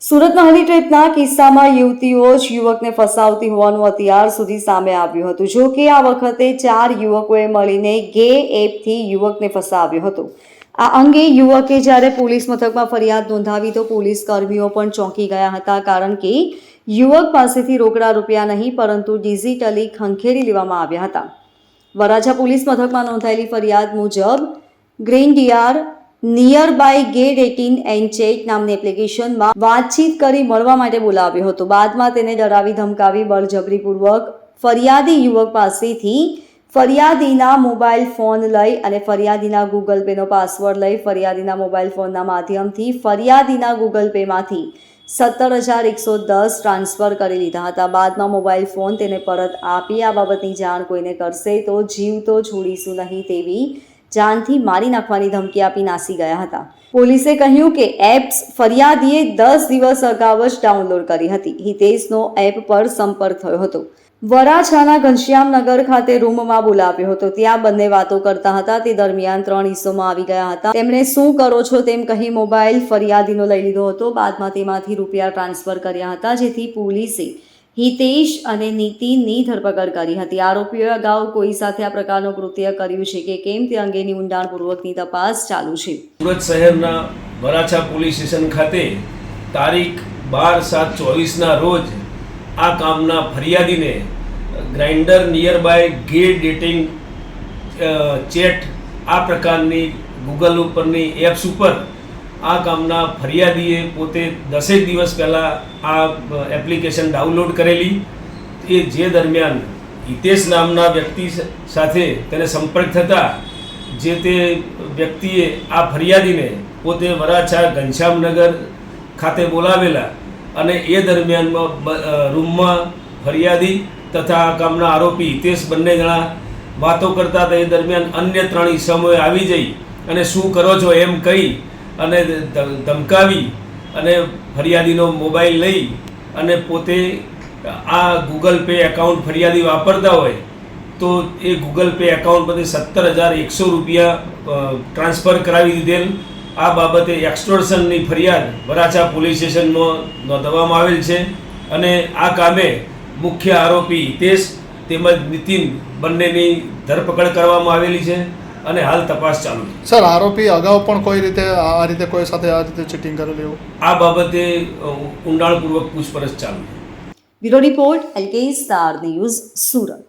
સુરતમાં હની ટ્રેપના કિસ્સામાં યુવતીઓ જ યુવકને ફસાવતી હોવાનું અત્યાર સુધી સામે આવ્યું હતું. જો કે આ વખતે 4 યુવકોએ મળીને ગે એપથી યુવકને ફસાવ્યો હતો. આ અંગે યુવકે જ્યારે પોલીસ મથકમાં ફરિયાદ નોંધાવી તો પોલીસ કર્મીઓ પણ ચોંકી ગયા હતા, કારણ કે યુવક પાસેથી રોકડા રૂપિયા નહીં પરંતુ ડિજિટલી ખંખેરી લેવામાં આવ્યા હતા. વરાછા પોલીસ મથકમાં નોંધાયેલી ફરિયાદ મુજબ Grindr nearby gay dating and chat નામની એપ્લિકેશનમાં વાતચીત કરી મળવા માટે બોલાવ્યો હતો. બાદમાં તેને ડરાવી ધમકાવી બળજબરીપૂર્વક ફરિયાદી યુવક પાસેથી ફરિયાદીના મોબાઈલ ફોન લઈ અને ફરિયાદીના ગૂગલ પેનો પાસવર્ડ લઈ ફરિયાદીના મોબાઈલ ફોનના માધ્યમથી ફરિયાદીના ગૂગલ પેમાંથી 17,110 ટ્રાન્સફર કરી લીધા હતા. બાદમાં મોબાઈલ ફોન તેને પરત આપી આ બાબતની જાણ કોઈને કરશે તો જીવ તો છોડીશું નહીં તેવી જાનથી મારી નાખવાની ધમકી આપી નાસી ગયા હતા. પોલીસે કહ્યું કે એપ્સ ફરિયાદીએ 10 દિવસ અગાઉ જ ડાઉનલોડ કરી હતી. હિતેશનો એપ પર સંપર્ક થયો હતો. વરાછાના ઘનશ્યામનગર ખાતે રૂમમાં બોલાવ્યો હતો. ત્યાં બંને વાતો કરતા હતા. તે દરમિયાન 3 ઈસમો આવી ગયા હતા. તેમણે શું કરો છો તેમ કહી મોબાઈલ ફરિયાદીનો લઈ લીધો હતો. બાદમાં તેમાંથી રૂપિયા ટ્રાન્સફર કર્યા હતા, જેથી પોલીસે હિતેશ અને નીતિનની ધરપકડ કરી હતી. આરોપીઓએ અગાઉ કોઈ સાથે આ પ્રકારનું કૃત્ય કર્યું છે કે કેમ તે અંગેની ઊંડાણપૂર્વકની તપાસ ચાલુ છે. સુરત શહેરના વરાછા પોલીસ સ્ટેશન ખાતે તારીખ 12/7/24ના રોજ આ કામના ફરિયાદીને Grindr nearby gay dating chat આ પ્રકારની ગૂગલ ઉપરની એપ્સ ઉપર આ કામના ફરિયાદીએ પોતે 10 દિવસ પહેલાં આ એપ્લિકેશન ડાઉનલોડ કરેલી. એ જે દરમિયાન હિતેશ નામના વ્યક્તિ સાથે તેને સંપર્ક થતાં જે તે વ્યક્તિએ આ ફરિયાદીને પોતે વરાછા ઘનશ્યામનગર ખાતે બોલાવેલા અને એ દરમિયાનમાં રૂમમાં ફરિયાદી તથા આ કામના આરોપી હિતેશ બંને જણા વાતો કરતા હતા. એ દરમિયાન અન્ય 3 ઈસમોએ આવી જઈ અને શું કરો છો એમ કહી અને ધમકાવી અને ફરિયાદીનો મોબાઈલ લઈ અને પોતે આ ગૂગલ પે એકાઉન્ટ ફરિયાદી વાપરતા હોય તો એ ગૂગલ પે એકાઉન્ટ પરથી 17,100 રૂપિયા ટ્રાન્સફર કરાવી દીધેલ. આ બાબતે એક્સટોર્શનની ફરિયાદ વરાછા પોલીસ સ્ટેશનમાં નોંધવામાં આવેલ છે અને આ કામે મુખ્ય આરોપી હિતેશ તેમજ નીતિન બંનેની ધરપકડ કરવામાં આવેલી છે અને હાલ તપાસ ચાલુ છે. સર, આરોપી અગાઉ પણ કોઈ રીતે આ રીતે કોઈ સાથે આ રીતે ચીટિંગ કરેલું એવું આ બાબતે ઊંડાણપૂર્વક પૂછપરછ ચાલુ છે. Bureau report LK star news, Surat.